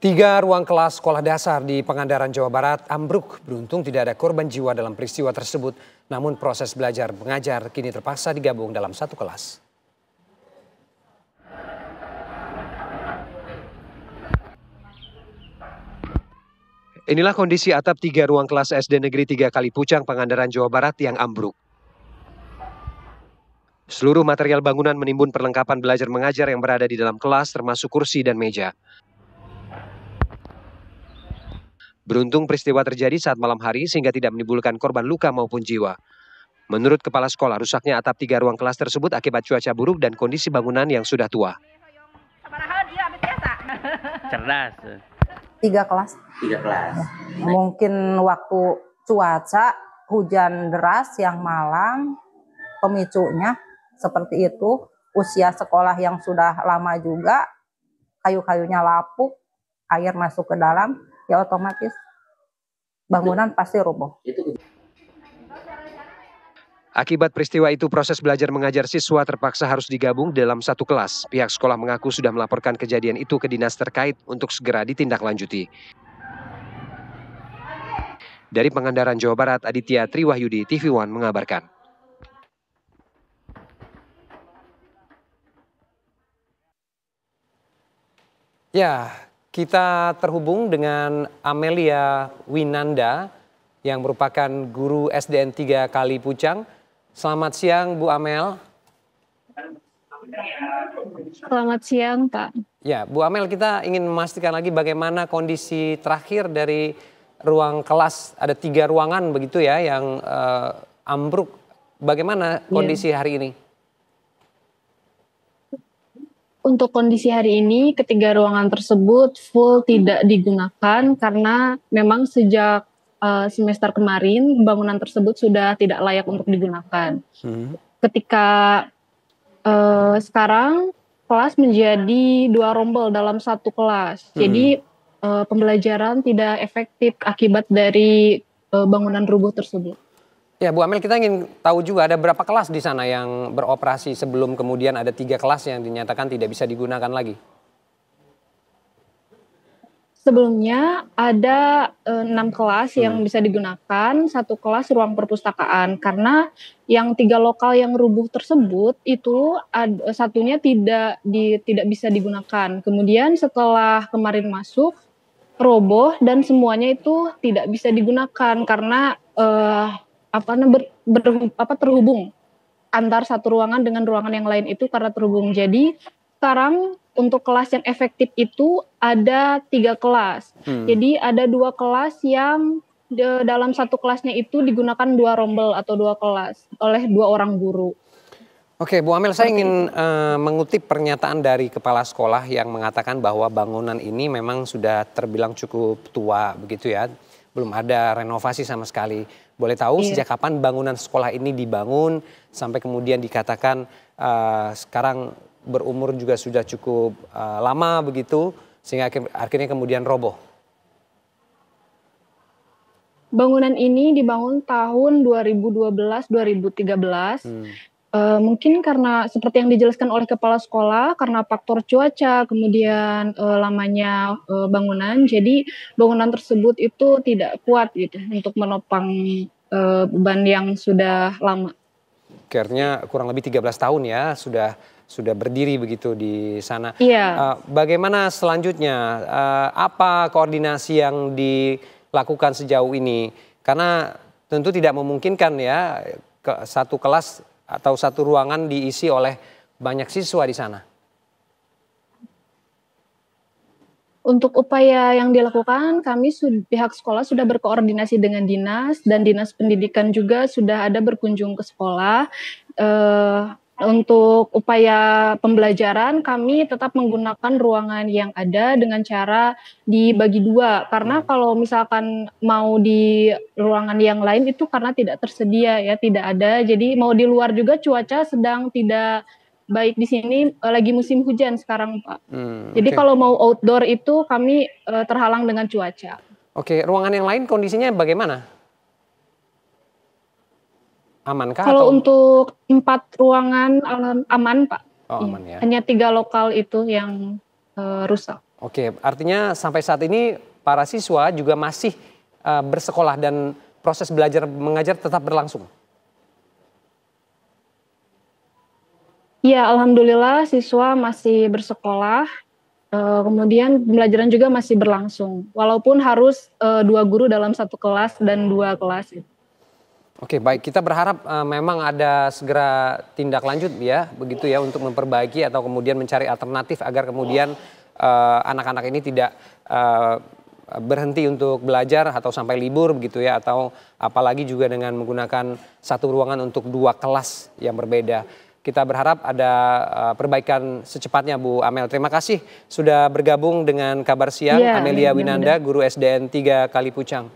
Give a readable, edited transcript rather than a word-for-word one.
Tiga ruang kelas sekolah dasar di Pangandaran, Jawa Barat ambruk. Beruntung tidak ada korban jiwa dalam peristiwa tersebut. Namun proses belajar mengajar kini terpaksa digabung dalam satu kelas. Inilah kondisi atap tiga ruang kelas SD Negeri 3 Kalipucang, Pangandaran, Jawa Barat yang ambruk. Seluruh material bangunan menimbun perlengkapan belajar mengajar yang berada di dalam kelas termasuk kursi dan meja. Beruntung peristiwa terjadi saat malam hari sehingga tidak menimbulkan korban luka maupun jiwa. Menurut kepala sekolah, rusaknya atap tiga ruang kelas tersebut akibat cuaca buruk dan kondisi bangunan yang sudah tua. Cerdas. Tiga kelas. Mungkin waktu cuaca hujan deras yang malam, pemicunya seperti itu. Usia sekolah yang sudah lama juga, kayu-kayunya lapuk, air masuk ke dalam, ya otomatis bangunan pasti roboh. Akibat peristiwa itu, proses belajar mengajar siswa terpaksa harus digabung dalam satu kelas. Pihak sekolah mengaku sudah melaporkan kejadian itu ke dinas terkait untuk segera ditindaklanjuti. Dari Pangandaran, Jawa Barat, Aditya Triwahyudi, TV One mengabarkan. Ya, kita terhubung dengan Amelia Winanda yang merupakan guru SDN 3 Kalipucang. Selamat siang, Bu Amel. Selamat siang, Pak. Ya, Bu Amel, kita ingin memastikan lagi bagaimana kondisi terakhir dari ruang kelas. Ada 3 ruangan begitu ya yang ambruk. Bagaimana kondisi hari ini? Untuk kondisi hari ini, ketiga ruangan tersebut full tidak digunakan karena memang sejak semester kemarin bangunan tersebut sudah tidak layak untuk digunakan. Ketika sekarang kelas menjadi 2 rombel dalam satu kelas, jadi pembelajaran tidak efektif akibat dari bangunan rubuh tersebut. Ya, Bu Amel, kita ingin tahu juga ada berapa kelas di sana yang beroperasi sebelum kemudian ada 3 kelas yang dinyatakan tidak bisa digunakan lagi? Sebelumnya ada 6 kelas yang bisa digunakan, 1 kelas ruang perpustakaan. Karena yang 3 lokal yang rubuh tersebut itu satunya tidak bisa digunakan. Kemudian setelah kemarin masuk, roboh dan semuanya itu tidak bisa digunakan karena terhubung antar satu ruangan dengan ruangan yang lain itu karena terhubung. Jadi sekarang untuk kelas yang efektif itu ada 3 kelas. Jadi ada 2 kelas yang dalam satu kelasnya itu digunakan 2 rombel atau 2 kelas oleh 2 orang guru. Oke, Bu Amel, saya ingin mengutip pernyataan dari kepala sekolah yang mengatakan bahwa bangunan ini memang sudah terbilang cukup tua begitu ya. Belum ada renovasi sama sekali. Boleh tahu sejak kapan bangunan sekolah ini dibangun sampai kemudian dikatakan sekarang berumur juga sudah cukup lama begitu sehingga akhirnya kemudian roboh. Bangunan ini dibangun tahun 2012-2013. Mungkin karena seperti yang dijelaskan oleh kepala sekolah karena faktor cuaca kemudian lamanya bangunan, jadi bangunan tersebut itu tidak kuat gitu untuk menopang beban yang sudah lama. Akhirnya kurang lebih 13 tahun ya sudah berdiri begitu di sana. Iya. Bagaimana selanjutnya? Apa koordinasi yang dilakukan sejauh ini? Karena tentu tidak memungkinkan ya satu kelas atau satu ruangan diisi oleh banyak siswa di sana. Untuk upaya yang dilakukan, pihak sekolah sudah berkoordinasi dengan dinas dan dinas pendidikan juga sudah ada berkunjung ke sekolah. Untuk upaya pembelajaran kami tetap menggunakan ruangan yang ada dengan cara dibagi 2. Karena kalau misalkan mau di ruangan yang lain itu karena tidak tersedia ya, tidak ada. Jadi mau di luar juga cuaca sedang tidak baik di sini, lagi musim hujan sekarang, Pak. Jadi kalau mau outdoor itu kami terhalang dengan cuaca. Oke, ruangan yang lain kondisinya bagaimana? Amankah? Kalau untuk 4 ruangan aman, Pak. Oh, aman ya. Hanya 3 lokal itu yang rusak. Oke, artinya sampai saat ini para siswa juga masih bersekolah dan proses belajar mengajar tetap berlangsung? Iya, alhamdulillah siswa masih bersekolah, kemudian pembelajaran juga masih berlangsung, walaupun harus, 2 guru dalam satu kelas dan 2 kelas gitu. Oke, baik, kita berharap memang ada segera tindak lanjut ya, begitu ya, untuk memperbaiki atau kemudian mencari alternatif agar kemudian anak-anak ini tidak berhenti untuk belajar atau sampai libur begitu ya, atau apalagi juga dengan menggunakan satu ruangan untuk 2 kelas yang berbeda. Kita berharap ada perbaikan secepatnya Bu Amel. Terima kasih sudah bergabung dengan Kabar Siang, Iya, Amelia mudah-mudahan. Winanda, guru SDN 3 Kalipucang.